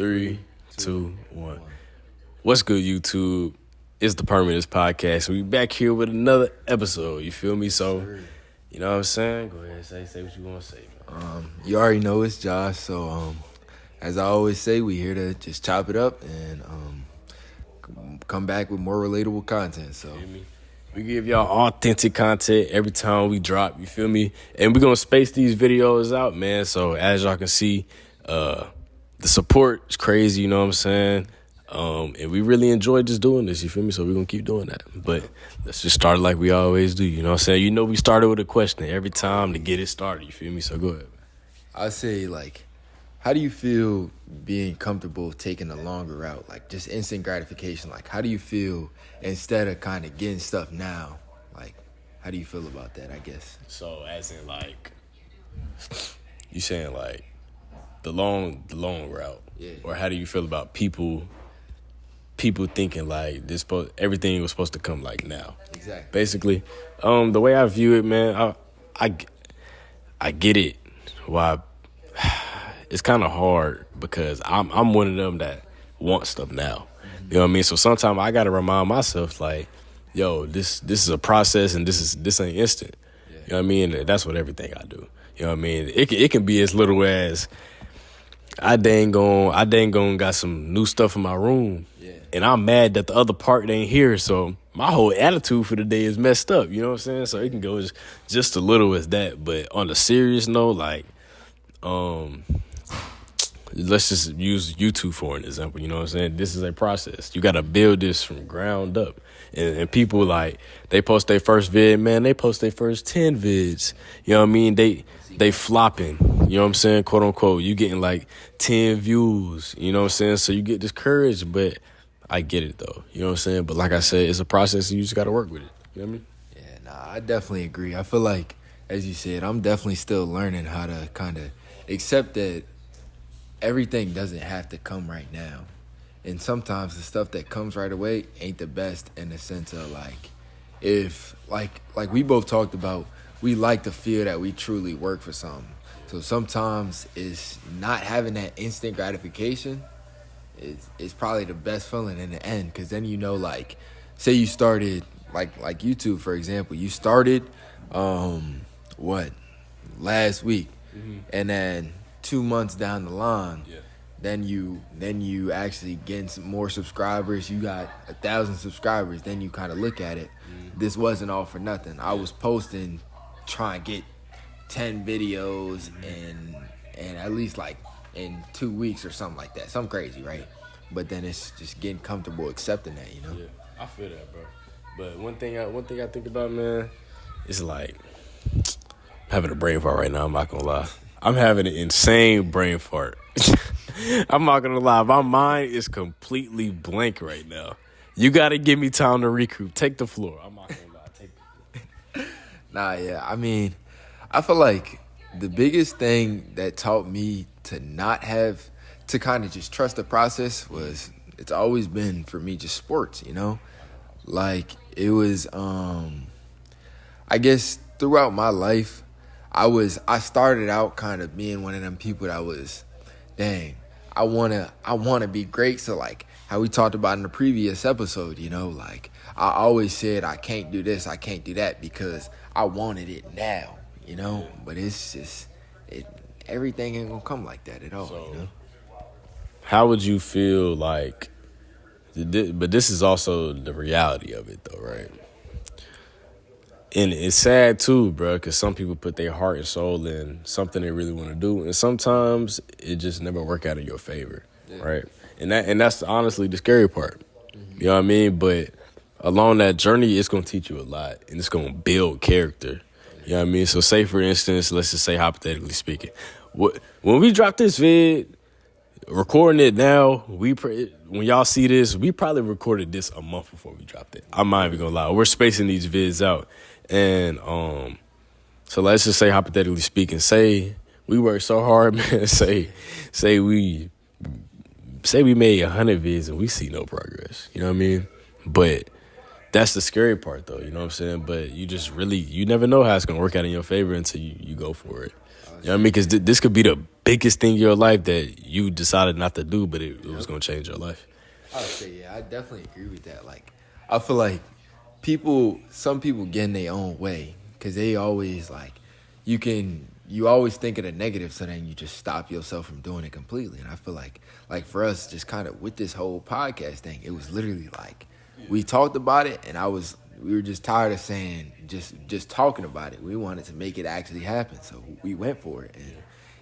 Three, two, one. What's good, YouTube? It's the Permanence Podcast. We back here with another episode. You feel me? So, you know what I'm saying? Go ahead, say what you want to say, man. You already know it's Josh, so as I always say, we here to just chop it up and come back with more relatable content. So Feel me? We give y'all authentic content every time we drop, you feel me? And we're going to space these videos out, man. So as y'all can see, the support is crazy, you know what I'm saying? And we really enjoy just doing this, you feel me? So we're going to keep doing that. But let's just start like we always do, you know what I'm saying? You know we started with a question every time to get it started, you feel me? So go ahead, man. I say, how do you feel being comfortable taking a longer route? Like, just instant gratification. Like, how do you feel instead of kind of getting stuff now? Like, how do you feel about that, I guess? So as in you saying the long route, Yeah. or how do you feel about people thinking like everything was supposed to come like now? Exactly. Basically, the way I view it, man, I get it. Why it's kind of hard because I'm one of them that want stuff now. You know what I mean? So sometimes I gotta remind myself like, yo, this is a process and this ain't instant. Yeah. You know what I mean? And that's what everything I do. You know what I mean? It can be as little as I dang on got some new stuff in my room. Yeah. And I'm mad that the other part ain't here. So my whole attitude for the day is messed up. You know what I'm saying? So it can go just a little as that. But on a serious note, let's just use YouTube for an example. You know what I'm saying? This is a process. You got to build this from ground up. And people, they post their first vid, man. They post their first 10 vids. You know what I mean? They flopping. You know what I'm saying? Quote, unquote. You getting, 10 views. You know what I'm saying? So you get discouraged. But I get it, though. You know what I'm saying? But like I said, it's a process, and you just got to work with it. You know what I mean? Yeah, I definitely agree. I feel like, as you said, I'm definitely still learning how to kind of accept that everything doesn't have to come right now. And sometimes the stuff that comes right away ain't the best in the sense of if we both talked about, we like to feel that we truly work for something. So sometimes it's not having that instant gratification is probably the best feeling in the end, because then say you started like YouTube, for example, you started last week, and then 2 months down the line, Yeah. then you actually getting some more subscribers. You got 1,000 subscribers. Then you kind of look at it. This wasn't all for nothing. I was posting, trying to get 10 videos and at least in 2 weeks or something like that. Something crazy, right? But then it's just getting comfortable accepting that, you know? Yeah, I feel that, bro. But one thing I think about, man, is having a brain fart right now. I'm not gonna lie. I'm having an insane brain fart. I'm not gonna lie. My mind is completely blank right now. You gotta give me time to recoup. Take the floor. I'm not gonna lie. Take the floor. Nah, yeah. I mean, I feel like the biggest thing that taught me to not have to kind of just trust the process it's always been for me just sports, you know? It was, I guess throughout my life, I started out kind of being one of them people that was, dang, I wanna be great. So how we talked about in the previous episode, you know, I always said I can't do this, I can't do that because I wanted it now, you know. But it's just everything ain't gonna come like that at all, you know. How would you feel but this is also the reality of it, though, right? And it's sad, too, bro, because some people put their heart and soul in something they really want to do, and sometimes it just never work out in your favor, right? And that's honestly the scary part. You know what I mean? But along that journey, it's going to teach you a lot, and it's going to build character. You know what I mean? So say, for instance, let's just say hypothetically speaking, when we drop this vid, recording it now, when y'all see this, we probably recorded this a month before we dropped it. I'm not even gonna lie. We're spacing these vids out. And so let's just say, hypothetically speaking, say we worked so hard, man, say we made 100 vids and we see no progress. You know what I mean? But that's the scary part, though. You know what I'm saying? But you never know how it's gonna work out in your favor until you go for it. You know what I mean? Because this could be the biggest thing in your life that you decided not to do, but it was gonna change your life? I would say, yeah, I definitely agree with that. Like, I feel like some people get in their own way because they always like, you always think of the negative, so then you just stop yourself from doing it completely. And I feel like for us, just kind of with this whole podcast thing, it was literally like, we talked about it, and we were just tired of saying just talking about it. We wanted to make it actually happen, so we went for it. And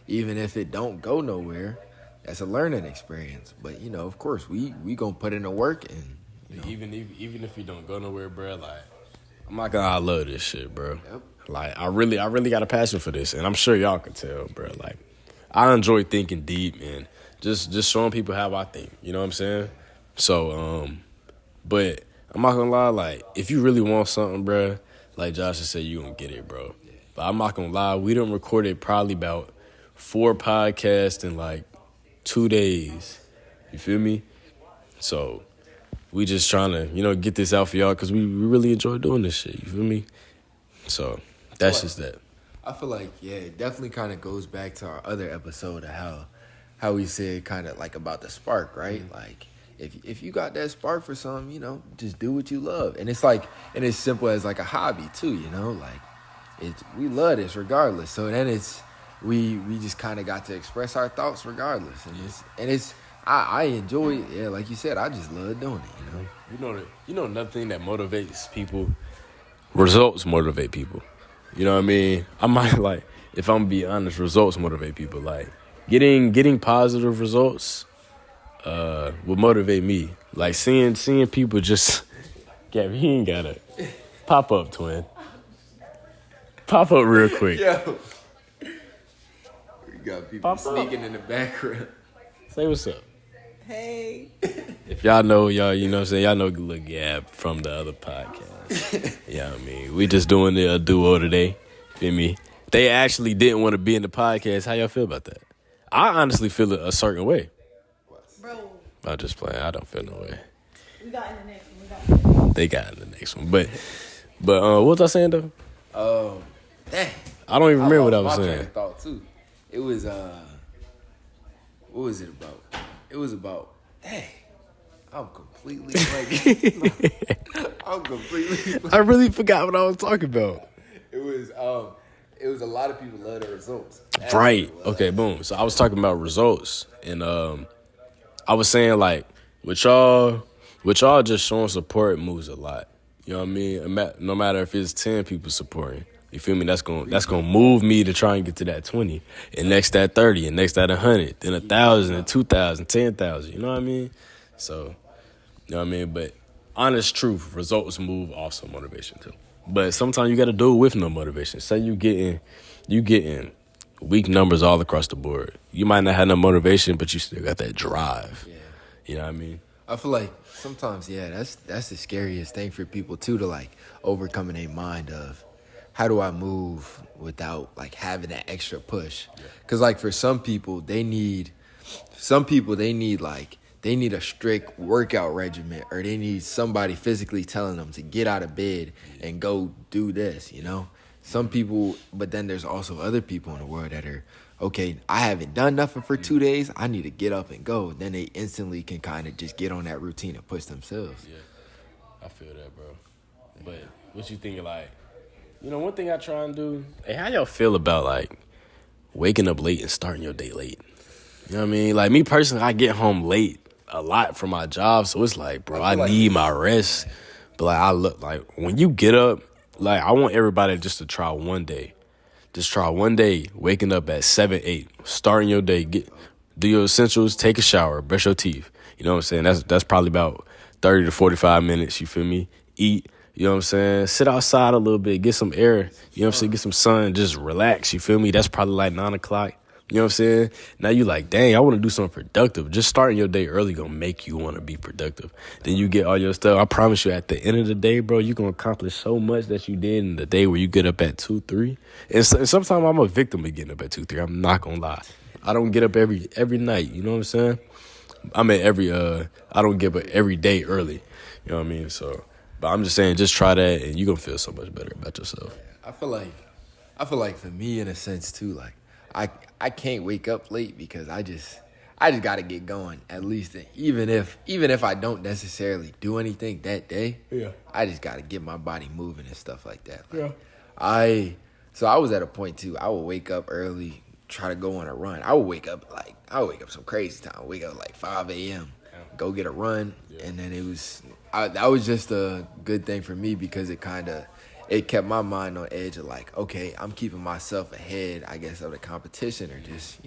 even if it don't go nowhere, that's a learning experience. But of course, we gonna put in the work, and Even if you don't go nowhere, bro, like I'm not gonna. I love this shit, bro. Yep. Like I really got a passion for this, and I'm sure y'all can tell, bro. Like I enjoy thinking deep and just showing people how I think. You know what I'm saying? So, but I'm not gonna lie. Like if you really want something, bro, like Josh just said, you gonna get it, bro. But I'm not gonna lie. We done recorded probably about 4 podcasts in like 2 days. You feel me? So we just trying to, get this out for y'all because we really enjoy doing this shit. You feel me? So that's just that. I feel like, yeah, it definitely kind of goes back to our other episode of how we said kind of like about the spark, right? Mm-hmm. Like if you got that spark for something, just do what you love. And it's like, and it's simple as like a hobby too, like we love this regardless. So then we just kind of got to express our thoughts regardless. And it's I enjoy it. Yeah, like you said, I just love doing it, You know another thing that motivates people? Results motivate people. You know what I mean? I might like, if I'm gonna be honest, results motivate people. Like getting positive results would motivate me. Like seeing people just Gabby, he ain't gotta pop up, twin. Pop up real quick. Yo. We got people sneaking in the background. Say what's up. Hey. If y'all know, you know what I'm saying? Y'all know Lil Gab from the other podcast. Yeah, I mean, we just doing a duo today. Feel me? They actually didn't want to be in the podcast. How y'all feel about that? I honestly feel a certain way. Bro. I'm just playing. I don't feel no way. We got in the next one. They got in the next one. But what was I saying, though? Dang. I don't even remember what I was my saying. train of thought too. It was what was it about? It was about, dang, I'm completely I really forgot what I was talking about. It was a lot of people love their results. Right. Okay, boom. So I was talking about results, and I was saying like with y'all just showing support moves a lot. You know what I mean? No matter if it's 10 people supporting. You feel me? That's gonna move me to try and get to that 20, and next that 30, and next that 100, then 1,000, and 2,000, 10,000. You know what I mean? So, you know what I mean. But honest truth, results move also motivation too. But sometimes you got to do it with no motivation. Say you getting weak numbers all across the board. You might not have no motivation, but you still got that drive. Yeah. You know what I mean? I feel like sometimes, yeah, that's the scariest thing for people too, to like overcome in their mind of, how do I move without like having that extra push? Because like for some people they need a strict workout regimen, or they need somebody physically telling them to get out of bed and go do this, Some people, but then there's also other people in the world that are, okay, I haven't done nothing for 2 days, I need to get up and go. Then they instantly can kind of just get on that routine and push themselves. Yeah, I feel that, bro. But what you thinking, like, one thing I try and do, hey, how y'all feel about, like, waking up late and starting your day late? You know what I mean? Like, me personally, I get home late a lot from my job, so it's like, bro, I need my rest. But, like, I look, like, when you get up, like, I want everybody just to try one day. Just try one day, waking up at 7, 8, starting your day, do your essentials, take a shower, brush your teeth. You know what I'm saying? That's probably about 30 to 45 minutes, you feel me? Eat. You know what I'm saying? Sit outside a little bit, get some air. You know what I'm saying? Get some sun, just relax. You feel me? That's probably like 9 o'clock. You know what I'm saying? Now you like, dang, I want to do something productive. Just starting your day early gonna make you want to be productive. Then you get all your stuff. I promise you, at the end of the day, bro, you're gonna accomplish so much that you did in the day where you get up at 2, 3. And sometimes I'm a victim of getting up at 2, 3. I'm not gonna lie. I don't get up every night. You know what I'm saying? I don't get up every day early. You know what I mean? So. But I'm just saying, just try that, and you're going to feel so much better about yourself. I feel like for me, in a sense, too, like, I can't wake up late because I just got to get going at least. Even if I don't necessarily do anything that day, I just got to get my body moving and stuff like that. Like, so I was at a point too. I would wake up early, try to go on a run. I would wake up some crazy time. Wake up like 5 a.m. Go get a run, and then that was just a good thing for me because it kept my mind on edge of like, okay, I'm keeping myself ahead, I guess, of the competition, or just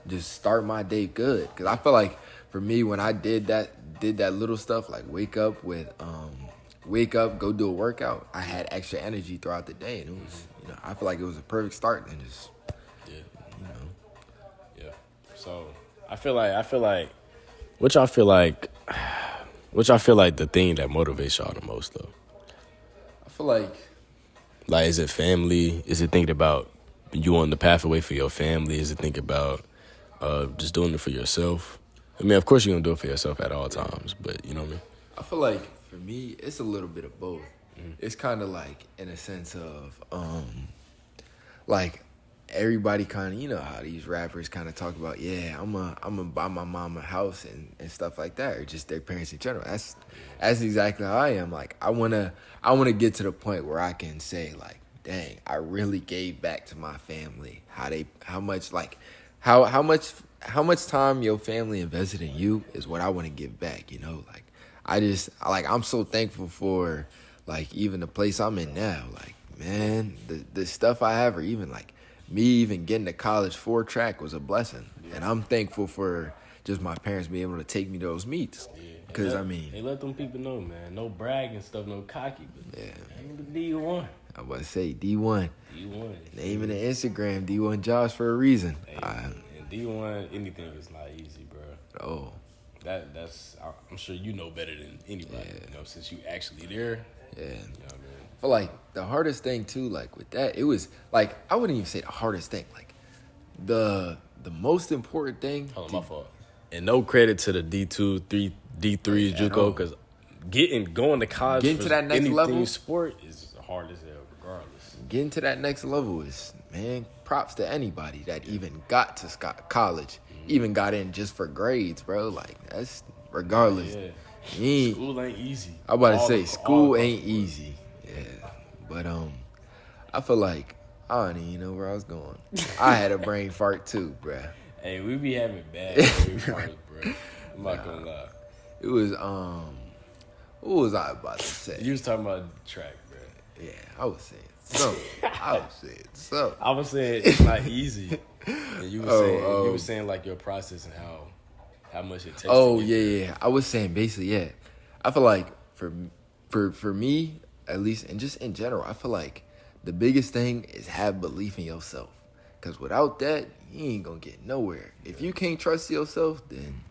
just start my day good. Because I feel like for me, when I did that little stuff like wake up, go do a workout, I had extra energy throughout the day, and it was I feel like it was a perfect start, and just So I feel like which I feel like the thing that motivates y'all the most though. I feel like is it family? Is it thinking about you on the pathway for your family? Is it thinking about just doing it for yourself? I mean, of course you're gonna do it for yourself at all times, but you know what I mean? I feel like for me, it's a little bit of both. It's kind of like in a sense of like everybody kind of, how these rappers kind of talk about, I'm gonna buy my mom a house and stuff like that, or just their parents in general. That's exactly how I am. Like I wanna get to the point where I can say like, dang, I really gave back to my family. How much time your family invested in you is what I want to give back. Like I'm so thankful for like even the place I'm in now. Like man, the stuff I have, or even like me even getting to college for track was a blessing. And I'm thankful for just my parents being able to take me to those meets. Because, they let them people know, man. No bragging stuff, no cocky. But ain't the D1. I was about to say D1. D1. Naming the Instagram D1 Josh for a reason. And D1, anything is not easy, bro. Oh. That's I'm sure you know better than anybody, since you actually there. Yeah. You know what I mean? But like the hardest thing too, like with that, it was like I wouldn't even say the hardest thing. Like the most important thing. Hold on, my fault. And no credit to the D2, D3 JUCO, because going to college, getting to that next level, sport is hard as hell, regardless. Getting to that next level is, man, props to anybody that even got to college, even got in just for grades, bro. Like that's regardless. Yeah. School ain't easy. I was about to say school ain't easy. Yeah, but I feel like I don't even know where I was going. I had a brain fart too, bruh. Hey, we be having bad brain farts, bro. I'm not gonna lie. It was what was I about to say? You was talking about track, bro. Yeah, I was saying something. I was saying it's not easy. And you were saying like your process and how much it takes. Oh yeah. I was saying basically, I feel like for me at least, and just in general, I feel like the biggest thing is have belief in yourself. Because without that, you ain't gonna get nowhere. If you can't trust yourself, then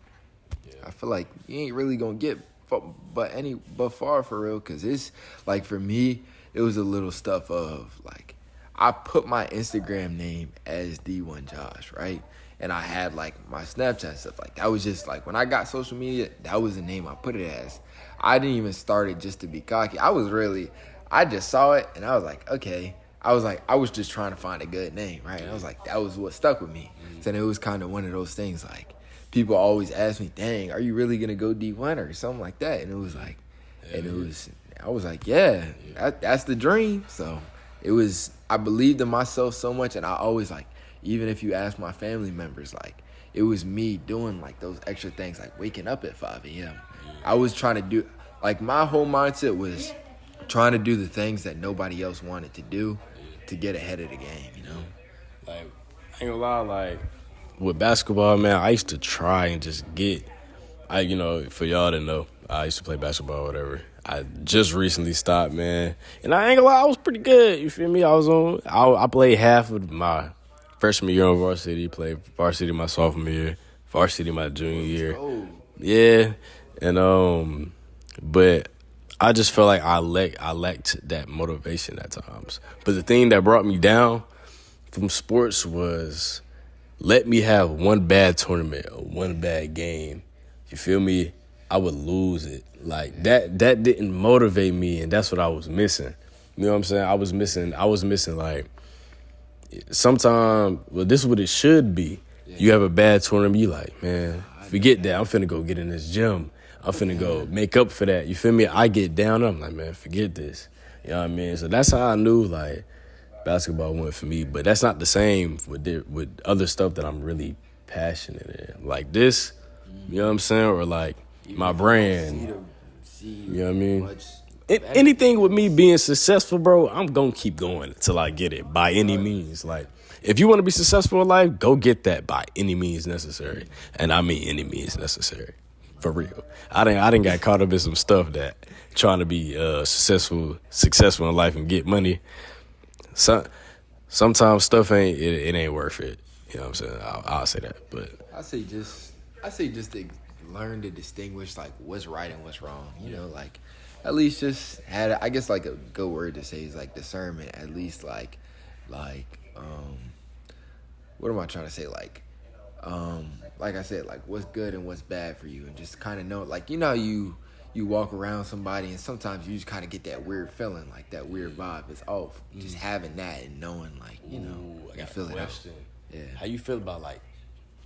I feel like you ain't really gonna get far for real. Because it's like for me, it was a little stuff of like I put my Instagram name as D1 Josh, right? And I had like my Snapchat stuff. Like that was just like when I got social media, that was the name I put it as. I didn't even start it just to be cocky. I just saw it and I was like, okay. I was just trying to find a good name, right? And I was like, that was what stuck with me. So then it was kind of one of those things like people always ask me, dang, are you really going to go D1 or something like that? And it was like, I was like, that's the dream. So I believed in myself so much. And I always like, even if you ask my family members, like it was me doing like those extra things, like waking up at 5 a.m. I was trying to do, like my whole mindset was trying to do the things that nobody else wanted to do to get ahead of the game, Like, I ain't gonna lie, like, with basketball, man, I used to try and just for y'all to know, I used to play basketball or whatever. I just recently stopped, man. And I ain't gonna lie, I was pretty good, you feel me? I played half of my freshman year on varsity, played varsity my sophomore year, varsity my junior year. Yeah. And, but I just felt like I lacked that motivation at times. But the thing that brought me down from sports was let me have one bad tournament or one bad game. You feel me? I would lose it. Like that didn't motivate me, and that's what I was missing. You know what I'm saying? I was missing like sometimes, well, this is what it should be. Yeah. You have a bad tournament, you like, man, forget that. I'm finna go get in this gym. I'm finna go make up for that. You feel me? I get down, I'm like, man, forget this. You know what I mean? So that's how I knew, like, basketball went for me. But that's not the same with other stuff that I'm really passionate in. Like this, you know what I'm saying? Or like my brand. You know what I mean? Anything with me being successful, bro, I'm going to keep going until I get it by any means. Like, if you want to be successful in life, go get that by any means necessary. And I mean any means necessary. For real. I didn't got caught up in some stuff that trying to be successful in life and get money. Sometimes stuff ain't worth it. You know what I'm saying? I'll say that. But I say just to learn to distinguish like what's right and what's wrong. You know, like at least just had I guess like a good word to say is like discernment. At least like what am I trying to say? Like I said, like what's good and what's bad for you, and just kind of know, like, you know, you walk around somebody and sometimes you just kind of get that weird feeling, like that weird vibe is off. Just having that and knowing, like, you know, I got a question. Yeah. How you feel about like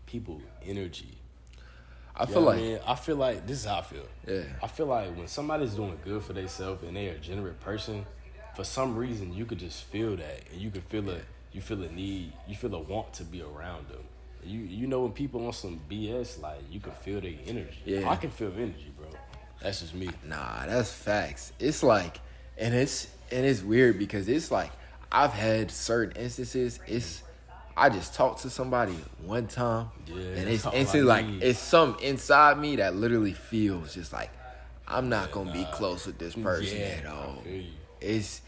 people energy? I feel like, I feel like this is how I feel. Yeah. I feel like when somebody's doing good for themselves and they are a genuine person, for some reason you could just feel that, and you could feel you feel a need, you feel a want to be around them. You know when people on some BS, like you can feel their energy. Yeah. I can feel energy, bro. That's just me. Nah, that's facts. It's like, and it's weird because it's like I've had certain instances. I just talked to somebody one time, and it's instantly like it's something inside me that literally feels just like I'm not gonna be close with this person at all. It's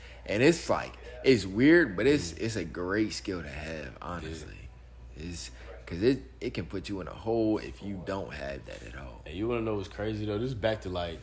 like it's weird, but it's a great skill to have. Honestly, it's because it can put you in a hole if you don't have that at all. And you wanna know what's crazy though? This is back to like,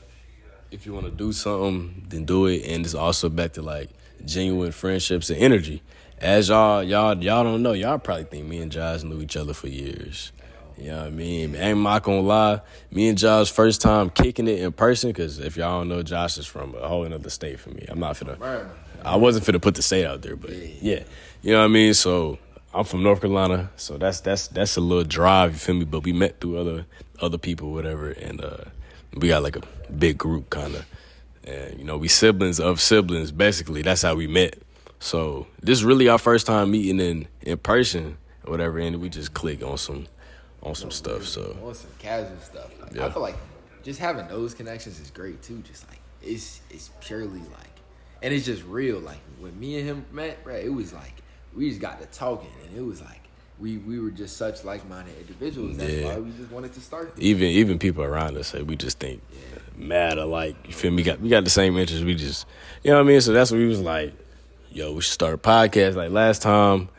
if you wanna do something, then do it, and it's also back to like genuine friendships and energy. As y'all don't know, y'all probably think me and Josh knew each other for years. You know what I mean? Ain't not gonna lie, me and Josh first time kicking it in person, because if y'all don't know, Josh is from a whole another state from me. I wasn't finna put the state out there, but yeah. You know what I mean? So I'm from North Carolina, so that's a little drive, you feel me? But we met through other people, whatever, and we got like a big group kind of. And, you know, we siblings of siblings, basically. That's how we met. So this is really our first time meeting in person or whatever, and we just click on some stuff. So on some casual stuff. Yeah. I feel like just having those connections is great too. Just like it's purely like, and it's just real. Like when me and him met, bro, it was like we just got to talking, and it was like we were just such like-minded individuals. That's why we just wanted to start. Even people around us say we just think mad alike. You feel me? We got the same interests. We just, you know what I mean? So that's what we was like, yo, we should start a podcast. Like last time,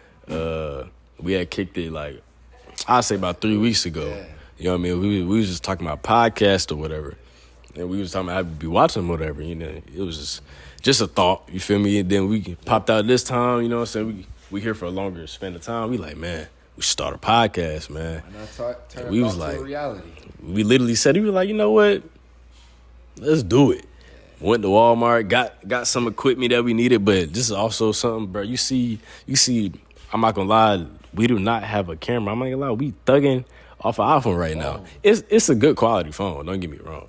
we had kicked it like, I'd say about 3 weeks ago. Yeah. You know what I mean? We was just talking about podcast or whatever. And we was talking about I'd be watching them or whatever. You know, it was just a thought, you feel me? And then we popped out this time, you know what I'm saying? We here for a longer span of time. We like, man, we should start a podcast, man. And I turn we it was to like, a reality. We literally said, we were like, you know what? Let's do it. Went to Walmart, got some equipment that we needed, but this is also something, bro. You see, I'm not gonna lie, we do not have a camera. I'm not gonna lie, we thugging off an iPhone right now. It's a good quality phone, don't get me wrong.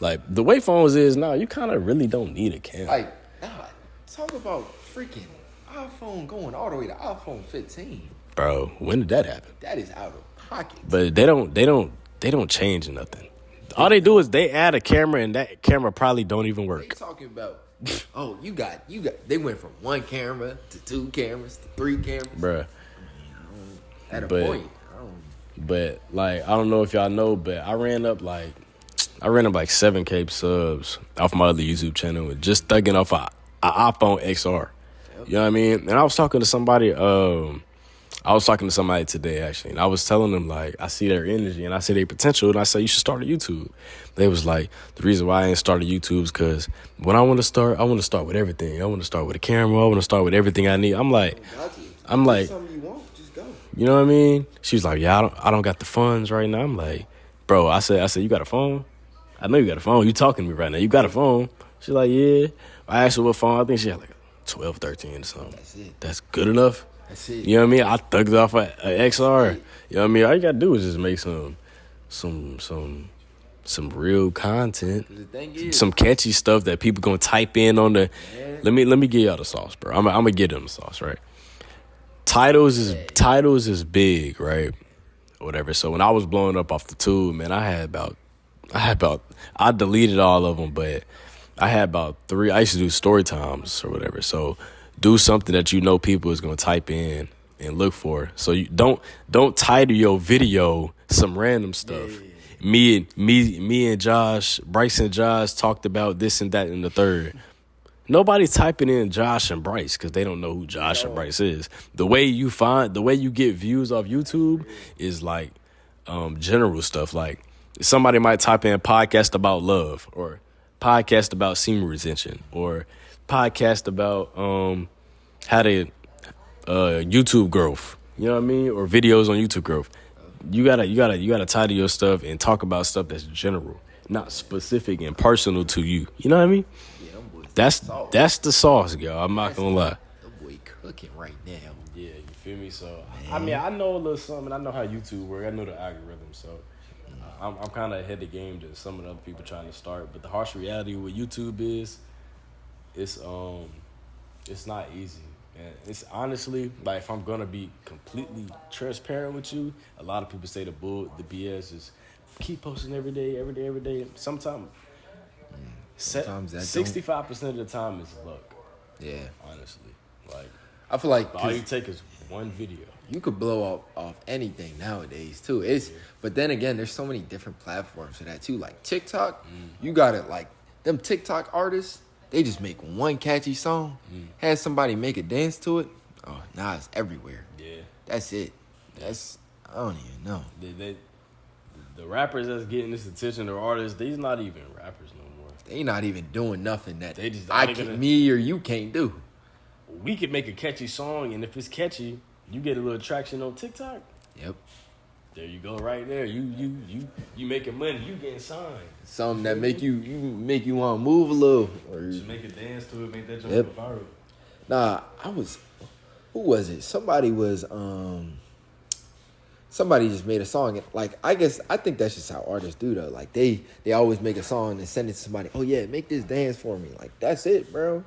Like, the way phones is now, you kind of really don't need a camera. Like, nah, talk about freaking iPhone going all the way to iPhone 15. Bro, when did that happen? That is out of pocket. But they don't change nothing. All they do is they add a camera, and that camera probably don't even work. They talking about, oh, you got. They went from 1 camera to 2 cameras to 3 cameras. Bruh. At a point. But like, I don't know if y'all know, but I ran up like 7K subs off my other YouTube channel and just thugging off an iPhone XR. Yep. You know what I mean? And I was talking to somebody. Today, actually, and I was telling them, like, I see their energy and I see their potential, and I say, you should start a YouTube. They was like, the reason why I ain't started YouTube is because when I want to start with everything. I want to start with a camera. I want to start with everything I need. I'm like, something you want, just go. You know what I mean? She was like, yeah, I don't got the funds right now. I'm like, bro, I said, you got a phone? I know you got a phone. You talking to me right now. You got a phone? She's like, yeah. I asked her what phone. I think she had like 12, 13 or something. That's it. That's good enough? That's it. You know what I mean? I thugged it off a XR. You know what I mean? All you gotta do is just make some real content, The thing is, some catchy stuff that people gonna type in on the. man, Let me give y'all the sauce, bro. I'm gonna get them the sauce, right? Titles is big, right? Whatever. So when I was blowing up off the tube, man, I deleted all of them, but I had about 3. I used to do story times or whatever. So do something that you know people is gonna type in and look for. So you don't title your video some random stuff. Me and Josh, Bryce and Josh talked about this and that and the third. Nobody's typing in Josh and Bryce because they don't know who Josh and Bryce is. The way you get views off YouTube is like general stuff. Like somebody might type in podcast about love or podcast about semen retention or podcast about how to YouTube growth. You know what I mean? Or videos on YouTube growth. You gotta title your stuff and talk about stuff that's general, not specific and personal to you. You know what I mean? That's the sauce, y'all. I'm not gonna lie. The boy cooking right now. Yeah, you feel me? So I mean, I know a little something. I know how YouTube works. I know the algorithm. So I'm kind of ahead of the game than some of the other people trying to start. But the harsh reality with YouTube is, it's not easy. And it's honestly, like, if I'm gonna be completely transparent with you, a lot of people say the BS is keep posting every day. Sometimes 65% of the time is luck. Yeah. Honestly, like I feel like all you take is one video. you could blow off anything nowadays too. But then again, there's so many different platforms for that too. Like TikTok, you got it. Like them TikTok artists, they just make one catchy song, have somebody make a dance to it. Oh, nah, it's everywhere. Yeah, that's it. I don't even know. The rappers that's getting this attention, the artists, these not even rappers no more. They not even doing nothing that They just- me or you can't do. We could make a catchy song, and if it's catchy, you get a little traction on TikTok. Yep. There you go, right there. You making money. You getting signed. Something that make you want to move a little, or Just make a dance to it. Make that jump Yep. viral. Nah, who was it? Somebody just made a song. Like, I think that's just how artists do though. Like they always make a song and send it to somebody. Oh yeah, make this dance for me. Like that's it, bro.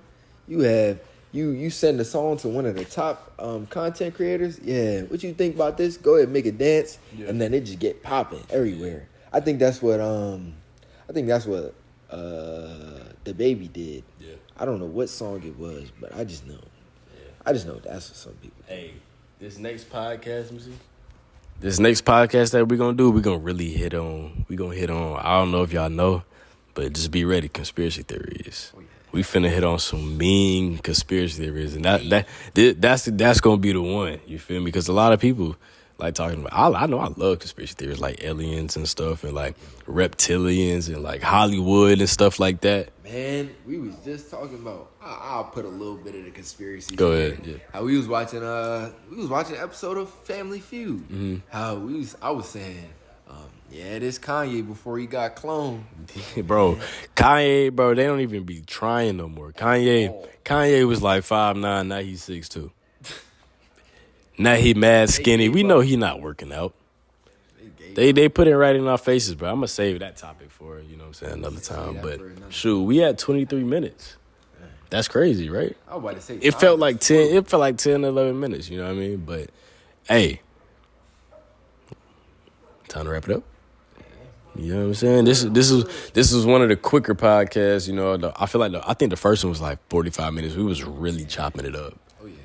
You send a song to one of the top content creators. Yeah, what you think about this? Go ahead and make a dance, and then it just get popping everywhere. I think that's what the Baby did. Yeah. I don't know what song it was, but I just know. Yeah. I just know that's what some people do. Hey, this next podcast, let me see. This next podcast that we're gonna do, we're gonna really hit on. I don't know if y'all know, but just be ready. Conspiracy theories. Oh, yeah. We finna hit on some mean conspiracy theories, and that's gonna be the one. You feel me? Because a lot of people like talking about. I know I love conspiracy theories like aliens and stuff, and like reptilians and like Hollywood and stuff like that. Man, we was just talking about. I'll put a little bit of the conspiracy. Go ahead. Yeah. How we was watching an episode of Family Feud. Mm-hmm. I was saying, this Kanye before he got cloned. Bro, Kanye, bro, they don't even be trying no more. Kanye was like 5'9", now he's 6'2". Now he mad skinny. We know he not working out. They put it right in our faces, bro. I'm gonna save that topic for, you know what I'm saying, another time. But shoot, we had 23 minutes. That's crazy, right? I was about to say it felt like 10, 11 minutes, you know what I mean? But hey, time to wrap it up. You know what I'm saying? This is one of the quicker podcasts. You know, I think the first one was like 45 minutes. We was really chopping it up. Oh yeah,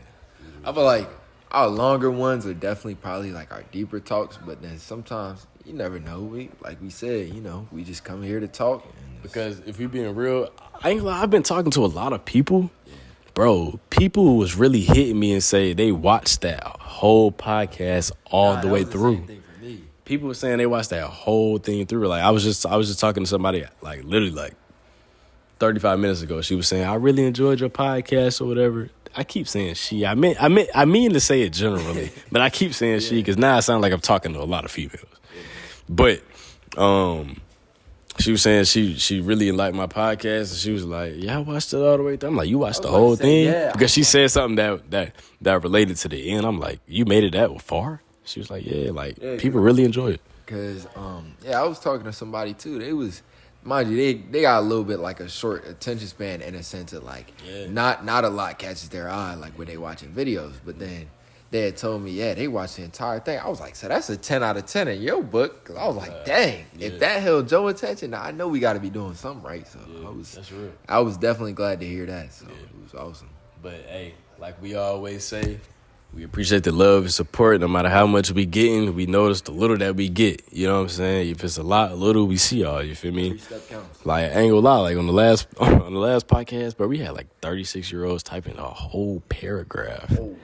I feel like our longer ones are definitely probably like our deeper talks. But then sometimes you never know. We said, we just come here to talk. Because if we being real, I ain't gonna lie, I've been talking to a lot of people. Yeah. Bro, people was really hitting me and say they watched that whole podcast all the way through. Same thing for me. People were saying they watched that whole thing through. Like I was just talking to somebody like literally like 35 minutes ago. She was saying, I really enjoyed your podcast or whatever. I keep saying she. I mean to say it generally, but I keep saying she because now it sounds like I'm talking to a lot of females. Yeah. But She was saying she really liked my podcast, and she was like, "Yeah, I watched it all the way through." I'm like, "You watched the whole thing?" yeah. Because she said something that related to the end. I'm like, "You made it that far?" She was like, "Yeah, like people really enjoy it." Cause I was talking to somebody too. They was, mind you, they got a little bit like a short attention span in a sense of like not a lot catches their eye like when they watching videos. But then they had told me, they watched the entire thing. I was like, so that's a 10 out of 10 in your book. Cause I was like, dang, if that held Joe's attention, I know we got to be doing something right. So that's real. I was definitely glad to hear that. So it was awesome. But hey, like we always say, we appreciate the love and support. No matter how much we getting, we notice the little that we get. You know what I'm saying? If it's a lot, a little, we see y'all. You feel me? Every step counts. Like I ain't gonna lie, like on the last podcast, bro, we had like 36-year-olds typing a whole paragraph. Oh,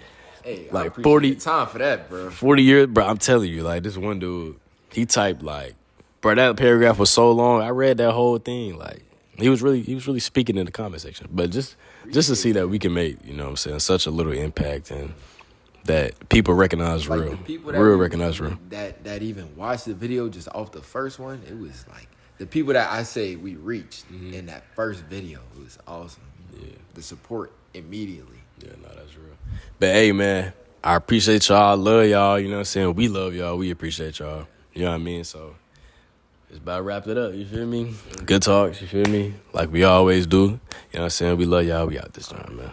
hey, Like I 40 time for that, bro. 40 years, bro. I'm telling you, like this one dude, he typed like, bro, that paragraph was so long. I read that whole thing. Like he was really speaking in the comment section. But just to see that we can make, you know what I'm saying, such a little impact and that people recognize Like real. the people Recognize real. That even watched the video just off the first one, it was like the people that I say we reached in that first video. It was awesome. Yeah. The support immediately. Yeah, no, that's real. But hey, man, I appreciate y'all. I love y'all. You know what I'm saying? We love y'all. We appreciate y'all. You know what I mean? So it's about to wrap it up. You feel me? Good talks. You feel me? Like we always do. You know what I'm saying? We love y'all. We out this time, man.